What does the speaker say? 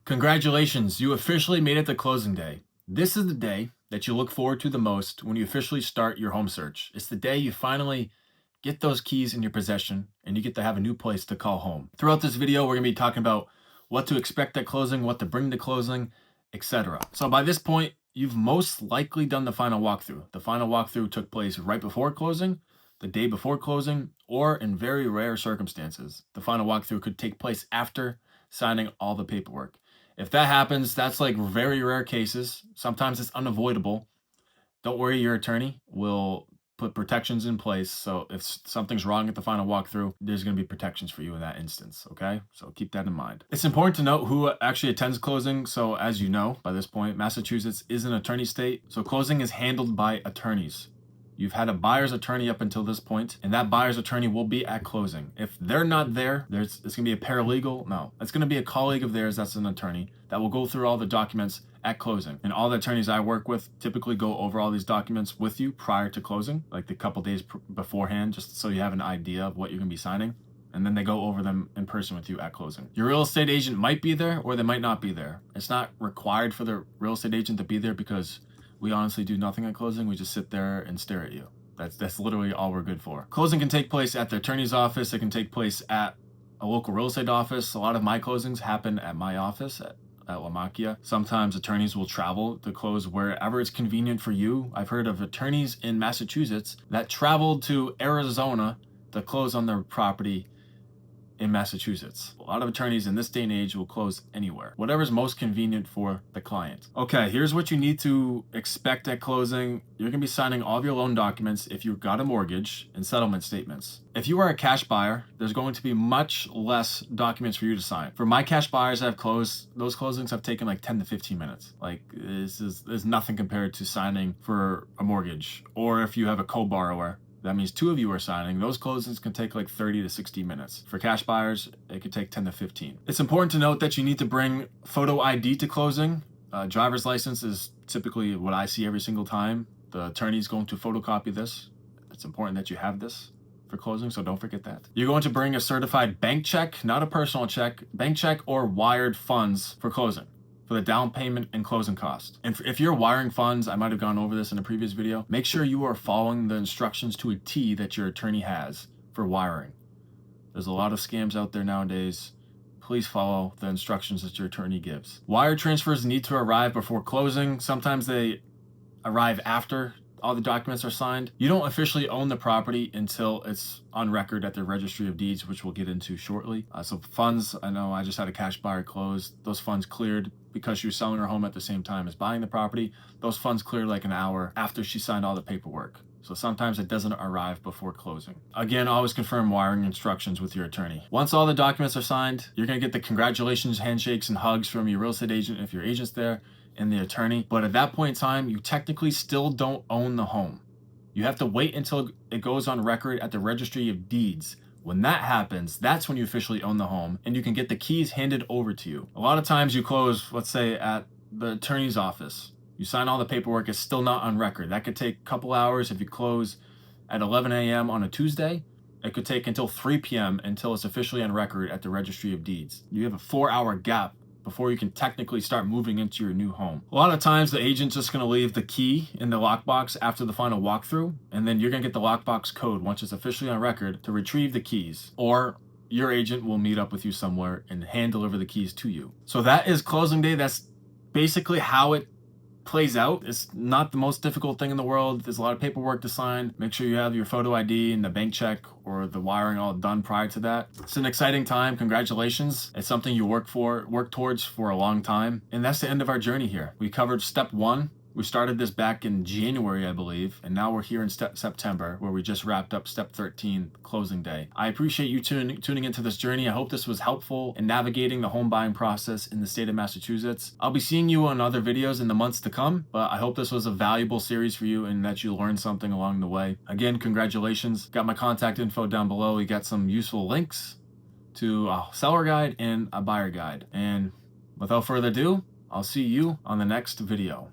Congratulations, you officially made it to closing day. This is the day that you look forward to the most when you officially start your home search. It's the day you finally get those keys in your possession and you get to have a new place to call home. Throughout this video, we're going to be talking about what to expect at closing, what to bring to closing, etc. So by this point, you've most likely done the final walkthrough. The final walkthrough took place right before closing, the day before closing, or in very rare circumstances, the final walkthrough could take place after signing all the paperwork. If that happens, that's like very rare cases. Sometimes it's unavoidable. Don't worry, your attorney will put protections in place. So if something's wrong at the final walkthrough, there's going to be protections for you in that instance. Okay, so keep that in mind. It's important to note who actually attends closing. So as you know, by this point, Massachusetts is an attorney state. So closing is handled by attorneys. You've had a buyer's attorney up until this point, and that buyer's attorney will be at closing. If they're not there, it's going to be a paralegal. No, it's going to be a colleague of theirs that's an attorney that will go through all the documents at closing. And all the attorneys I work with typically go over all these documents with you prior to closing, like the couple days beforehand, just so you have an idea of what you're going to be signing. And then they go over them in person with you at closing. Your real estate agent might be there or they might not be there. It's not required for the real estate agent to be there because we honestly do nothing at closing. We just sit there and stare at you. That's literally all we're good for. Closing can take place at the attorney's office. It can take place at a local real estate office. A lot of my closings happen at my office at La Macchia. Sometimes attorneys will travel to close wherever it's convenient for you. I've heard of attorneys in Massachusetts that traveled to Arizona to close on their property in Massachusetts. A lot of attorneys in this day and age will close anywhere, whatever's most convenient for the client. Okay, here's what you need to expect at closing. You're gonna be signing all of your loan documents if you've got a mortgage and settlement statements. If you are a cash buyer, there's going to be much less documents for you to sign. For my cash buyers that have closed, those closings have taken like 10 to 15 minutes. Like this is nothing compared to signing for a mortgage. Or if you have a co-borrower, that means two of you are signing. Those closings can take like 30 to 60 minutes. For cash buyers, it could take 10 to 15. It's important to note that you need to bring photo ID to closing. Driver's license is typically what I see every single time. The attorney is going to photocopy this. It's important that you have this for closing, so don't forget that. You're going to bring a certified bank check, not a personal check, bank check or wired funds for closing, for the down payment and closing cost. And if you're wiring funds, I might have gone over this in a previous video, make sure you are following the instructions to a T that your attorney has for wiring. There's a lot of scams out there nowadays. Please follow the instructions that your attorney gives. Wire transfers need to arrive before closing. Sometimes they arrive after all the documents are signed. You don't officially own the property until it's on record at the Registry of Deeds, which we'll get into shortly. So funds, I know I just had a cash buyer close. Those funds cleared because she was selling her home at the same time as buying the property. Those funds cleared like an hour after she signed all the paperwork. So sometimes it doesn't arrive before closing. Again, always confirm wiring instructions with your attorney. Once all the documents are signed, you're gonna get the congratulations, handshakes, and hugs from your real estate agent if your agent's there, and the attorney. But at that point in time, you technically still don't own the home. You have to wait until it goes on record at the Registry of Deeds. When that happens, that's when you officially own the home and you can get the keys handed over to you. A lot of times you close, let's say at the attorney's office, you sign all the paperwork, it's still not on record. That could take a couple hours. If you close at 11 a.m. on a Tuesday, it could take until 3 p.m. until it's officially on record at the Registry of Deeds. You have a 4-hour gap before you can technically start moving into your new home. A lot of times the agent's just gonna leave the key in the lockbox after the final walkthrough, and then you're gonna get the lockbox code once it's officially on record to retrieve the keys, or your agent will meet up with you somewhere and hand deliver the keys to you. So that is closing day. That's basically how it plays out. It's not the most difficult thing in the world. There's a lot of paperwork to sign. Make sure you have your photo ID and the bank check or the wiring all done prior to that. It's an exciting time. Congratulations. It's something you work towards for a long time. And that's the end of our journey here. We covered step 1. We started this back in January, I believe, and now we're here in September, where we just wrapped up step 13, closing day. I appreciate you tuning into this journey. I hope this was helpful in navigating the home buying process in the state of Massachusetts. I'll be seeing you on other videos in the months to come, but I hope this was a valuable series for you and that you learned something along the way. Again, congratulations. Got my contact info down below. We got some useful links to a seller guide and a buyer guide. And without further ado, I'll see you on the next video.